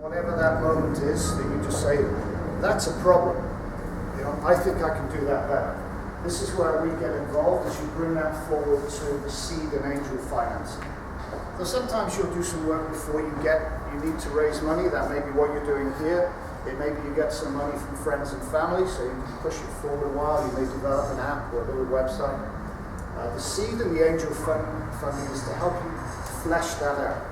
Whatever that moment is, that you just say, that's a problem. You know, I think I can do that better. This is where we get involved as you bring that forward to the seed and angel financing. So sometimes you'll do some work before you need to raise money. That may be what you're doing here. It may be you get some money from friends and family, so you can push it forward a while. You may develop an app or a little website. The seed and the angel funding is to help you flesh that out.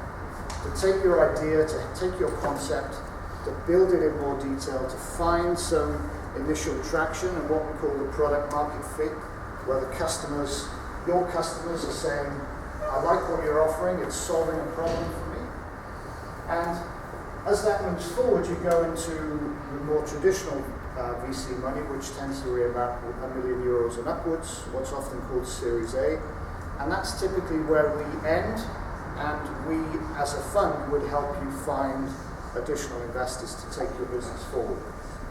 To take your idea, to take your concept, to build it in more detail, to find some initial traction and what we call the product market fit, where your customers are saying, I like what you're offering, it's solving a problem for me. And as that moves forward, you go into the more traditional VC money, which tends to be about €1 million and upwards, what's often called Series A. And that's typically where we end, and we, as a fund, would help you find additional investors to take your business forward.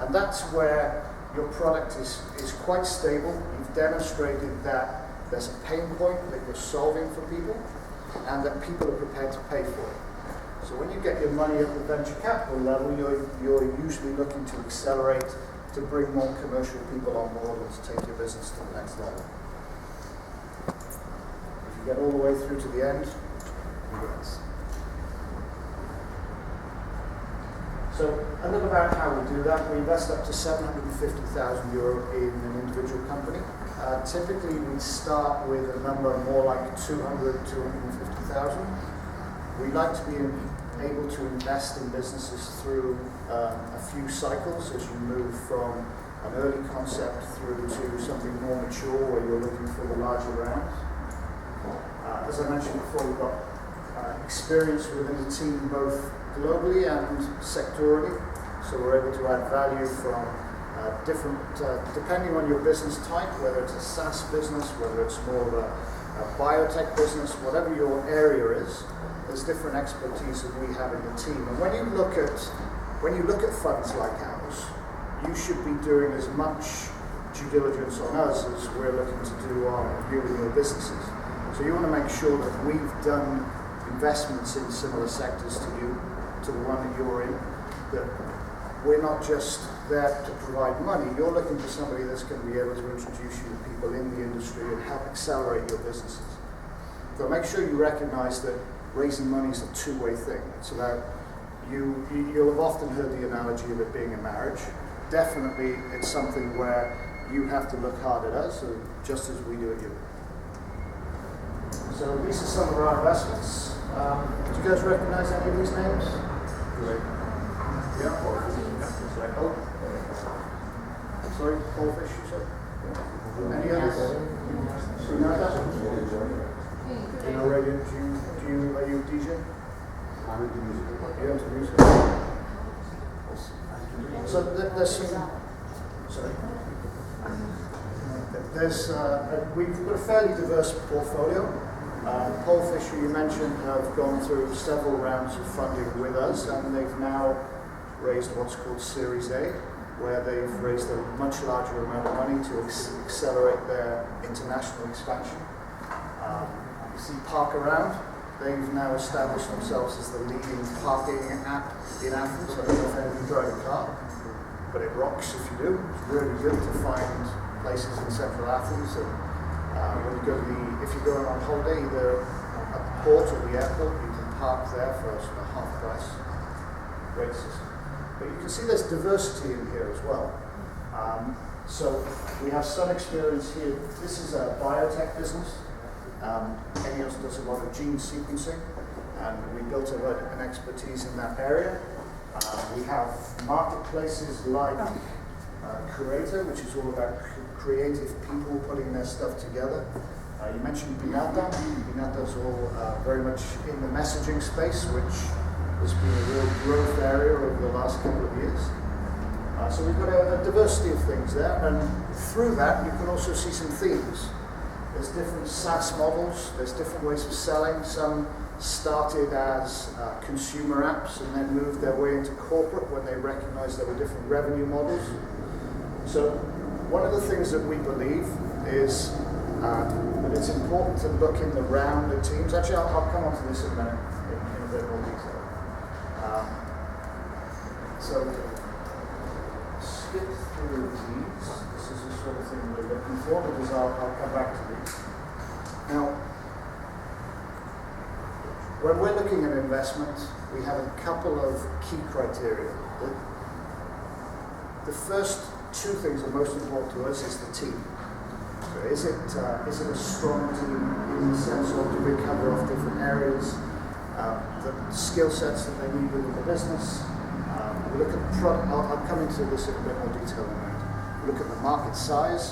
And that's where your product is quite stable. You've demonstrated that there's a pain point that you're solving for people, and that people are prepared to pay for it. So when you get your money at the venture capital level, you're usually looking to accelerate, to bring more commercial people on board and to take your business to the next level. If you get all the way through to the end, yes. So a little about how we do that. We invest up to €750,000 in an individual company. Typically we start with a number more like 250,000. We like to be able to invest in businesses through a few cycles as you move from an early concept through to something more mature where you're looking for the larger rounds. As I mentioned before, we've got experience within the team both globally and sectorally, so we're able to add value from different, depending on your business type, whether it's a SaaS business, whether it's more of a biotech business, whatever your area is, there's different expertise that we have in the team. And when you look at funds like ours, you should be doing as much due diligence on us as we're looking to do on reviewing your businesses. So you want to make sure that we've done investments in similar sectors to you, to the one that you're in, that we're not just there to provide money. You're looking for somebody that's going to be able to introduce you to people in the industry and help accelerate your businesses. So make sure you recognize that raising money is a two-way thing. It's about you'll have often heard the analogy of it being a marriage. Definitely it's something where you have to look hard at us, just as we do at you. So these are some of our investments. Do you guys recognize any of these names? Yeah. Oh. Sorry, Paul Fish, you said? Any others? You know that? You know radio? Are you a DJ? I'm into music. You're into music? So there's some... Sorry. We've got a fairly diverse portfolio. Paul Fish, who you mentioned, have gone through several rounds of funding with us, and they've now raised what's called Series A, where they've raised a much larger amount of money to accelerate their international expansion. You see Park Around. They've now established themselves as the leading parking app in Athens. I don't know if anyone drive a car, but it rocks if you do. It's really good to find places in central Athens. And when you go if you're going on holiday, either at the port or the airport, you can park there for sort of half price. Great system. But you can see there's diversity in here as well. So we have some experience here. This is a biotech business. Enios does a lot of gene sequencing, and we built an expertise in that area. We have marketplaces like Curator, which is all about creative people putting their stuff together. You mentioned Binata. Binata's all very much in the messaging space, which has been a real growth area over the last couple of years. So we've got a diversity of things there, and through that you can also see some themes. There's different SaaS models, there's different ways of selling. Some started as consumer apps and then moved their way into corporate when they recognized there were different revenue models. So one of the things that we believe is that it's important to look in the round of teams. Actually, I'll come on to this in a minute in a bit more detail. few of these. This is the sort of thing we're looking for, because I'll come back to these. Now, when we're looking at investment, we have a couple of key criteria. The first two things that are most important to us is the team. So is it a strong team in the sense of do we cover off different areas, the skill sets that they need within the business. We look at the product. I'll come into this in a bit more detail in a minute. We look at the market size.